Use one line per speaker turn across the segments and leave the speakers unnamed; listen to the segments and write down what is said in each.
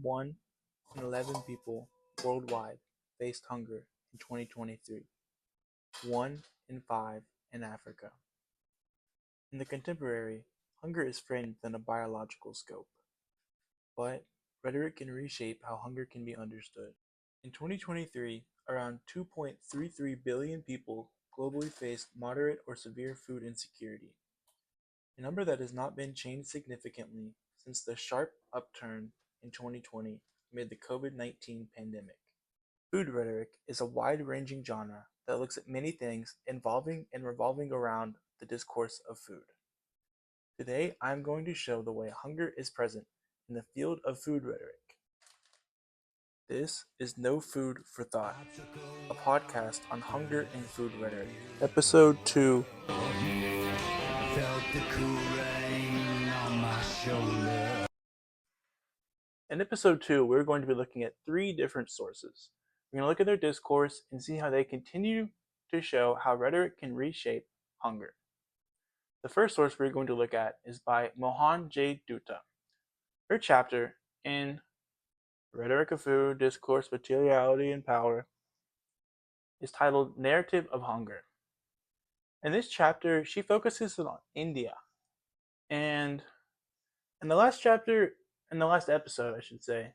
1 in 11 people worldwide faced hunger in 2023, 1 in 5 in Africa. In the contemporary, hunger is framed within a biological scope, but rhetoric can reshape how hunger can be understood. In 2023, around 2.33 billion people globally faced moderate or severe food insecurity, a number that has not been changed significantly since the sharp upturn in 2020 amid the COVID-19 pandemic. Food rhetoric is a wide-ranging genre that looks at many things involving and revolving around the discourse of food. Today, I'm going to show the way hunger is present in the field of food rhetoric. This is No Food for Thought, a podcast on hunger and food rhetoric. Episode 2. Felt the cool rain on my shoulder. In episode 2, we're going to be looking at 3 different sources. We're going to look at their discourse and see how they continue to show how rhetoric can reshape hunger. The first source we're going to look at is by Mohan J. Dutta. Her chapter in Rhetoric of Food, Discourse, Materiality, and Power is titled Narrative of Hunger. In this chapter, she focuses on India. And in the last episode, I should say,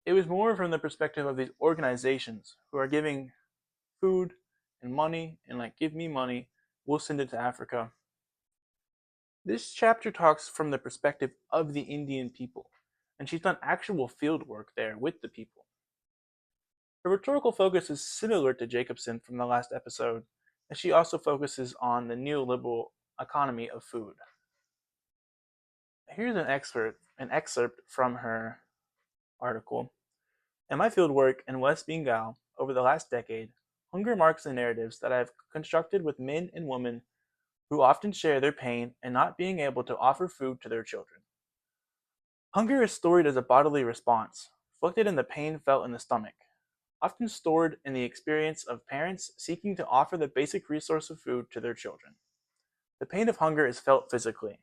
it was more from the perspective of these organizations who are giving food and money and give me money, we'll send it to Africa. This chapter talks from the perspective of the Indian people, and she's done actual field work there with the people. Her rhetorical focus is similar to Jacobson from the last episode, and she also focuses on the neoliberal economy of food. Here's an excerpt from her article. In my fieldwork in West Bengal over the last decade, hunger marks the narratives that I have constructed with men and women who often share their pain in not being able to offer food to their children. Hunger is storied as a bodily response, reflected in the pain felt in the stomach, often stored in the experience of parents seeking to offer the basic resource of food to their children. The pain of hunger is felt physically,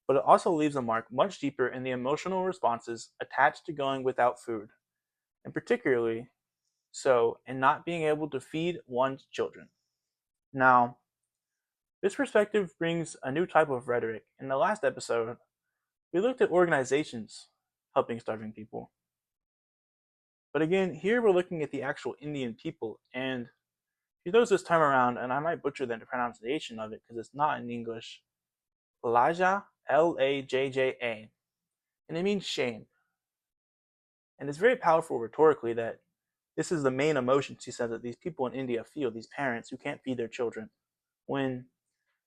but it also leaves a mark much deeper in the emotional responses attached to going without food, and particularly so in not being able to feed one's children. Now, this perspective brings a new type of rhetoric. In the last episode, we looked at organizations helping starving people. But again, here we're looking at the actual Indian people, and she knows this time around, and I might butcher the pronunciation of it because it's not in English, Laja, Lajja, and it means shame. And it's very powerful rhetorically that this is the main emotion, she says, that these people in India feel, these parents who can't feed their children, when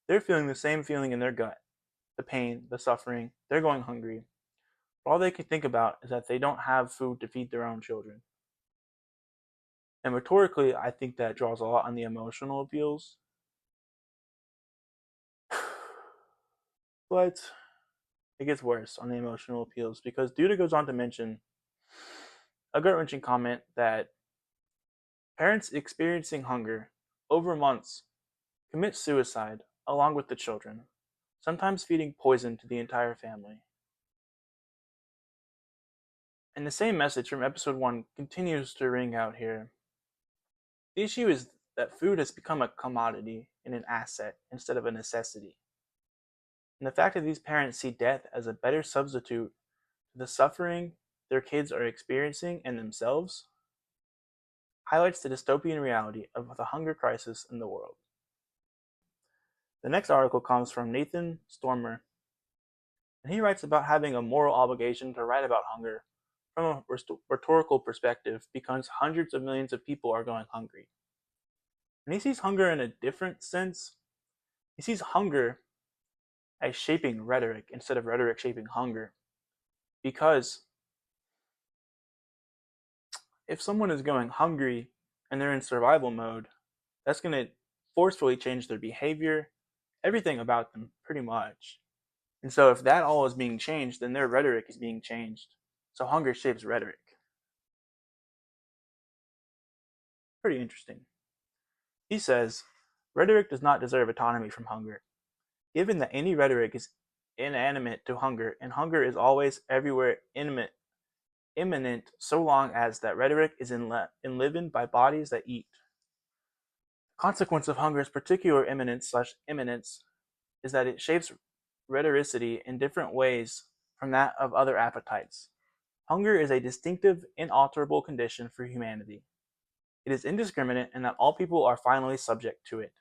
they're feeling the same feeling in their gut, the pain, the suffering, they're going hungry. All they can think about is that they don't have food to feed their own children. And rhetorically, I think that draws a lot on the emotional appeals. But it gets worse on the emotional appeals because Duda goes on to mention a gut-wrenching comment that parents experiencing hunger over months commit suicide along with the children, sometimes feeding poison to the entire family. And the same message from episode 1 continues to ring out here. The issue is that food has become a commodity and an asset instead of a necessity. And the fact that these parents see death as a better substitute to the suffering their kids are experiencing and themselves highlights the dystopian reality of the hunger crisis in the world. The next article comes from Nathan Stormer, and he writes about having a moral obligation to write about hunger from a rhetorical perspective because hundreds of millions of people are going hungry. And he sees hunger in a different sense. He sees hunger as shaping rhetoric instead of rhetoric shaping hunger. Because if someone is going hungry and they're in survival mode, that's going to forcefully change their behavior, everything about them, pretty much. And so if that all is being changed, then their rhetoric is being changed. So hunger shapes rhetoric. Pretty interesting. He says, rhetoric does not deserve autonomy from hunger. Given that any rhetoric is inanimate to hunger, and hunger is always everywhere intimate imminent so long as that rhetoric is enlivened by bodies that eat. The consequence of hunger's particular imminence is that it shapes rhetoricity in different ways from that of other appetites. Hunger is a distinctive, inalterable condition for humanity. It is indiscriminate in that all people are finally subject to it,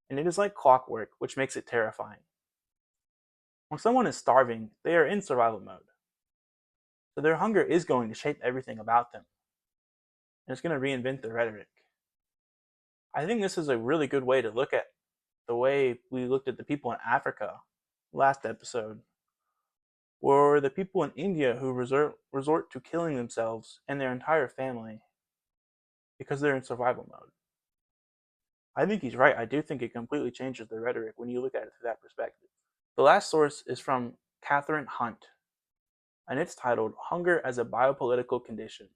and it is like clockwork, which makes it terrifying. When someone is starving, they are in survival mode. So their hunger is going to shape everything about them, and it's going to reinvent their rhetoric. I think this is a really good way to look at the way we looked at the people in Africa last episode, or the people in India who resort to killing themselves and their entire family because they're in survival mode. I think he's right. I do think it completely changes the rhetoric when you look at it through that perspective. The last source is from Catherine Hunt, and it's titled Hunger as a Biopolitical Condition: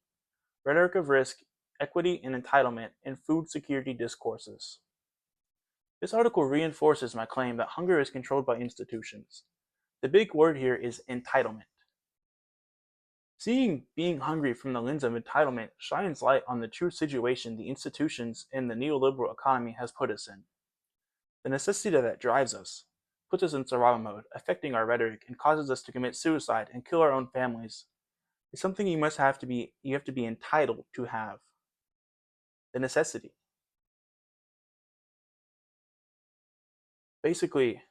Rhetoric of Risk, Equity, and Entitlement in Food Security Discourses. This article reinforces my claim that hunger is controlled by institutions. The big word here is entitlement. Seeing being hungry from the lens of entitlement shines light on the true situation the institutions in the neoliberal economy has put us in. The necessity that drives us, puts us in survival mode, affecting our rhetoric, and causes us to commit suicide and kill our own families, is something you have to be entitled to have. The necessity. Basically,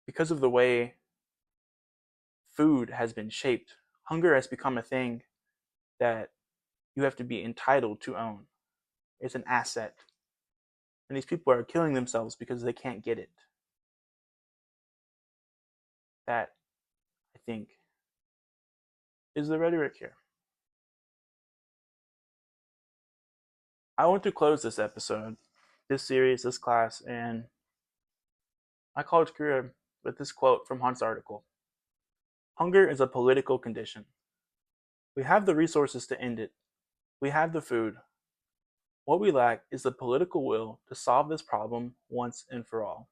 because of the way food has been shaped, hunger has become a thing that you have to be entitled to own. It's an asset. And these people are killing themselves because they can't get it. That, I think, is the rhetoric here. I want to close this episode, this series, this class, and my college career with this quote from Hunt's article. Hunger is a political condition. We have the resources to end it. We have the food. What we lack is the political will to solve this problem once and for all.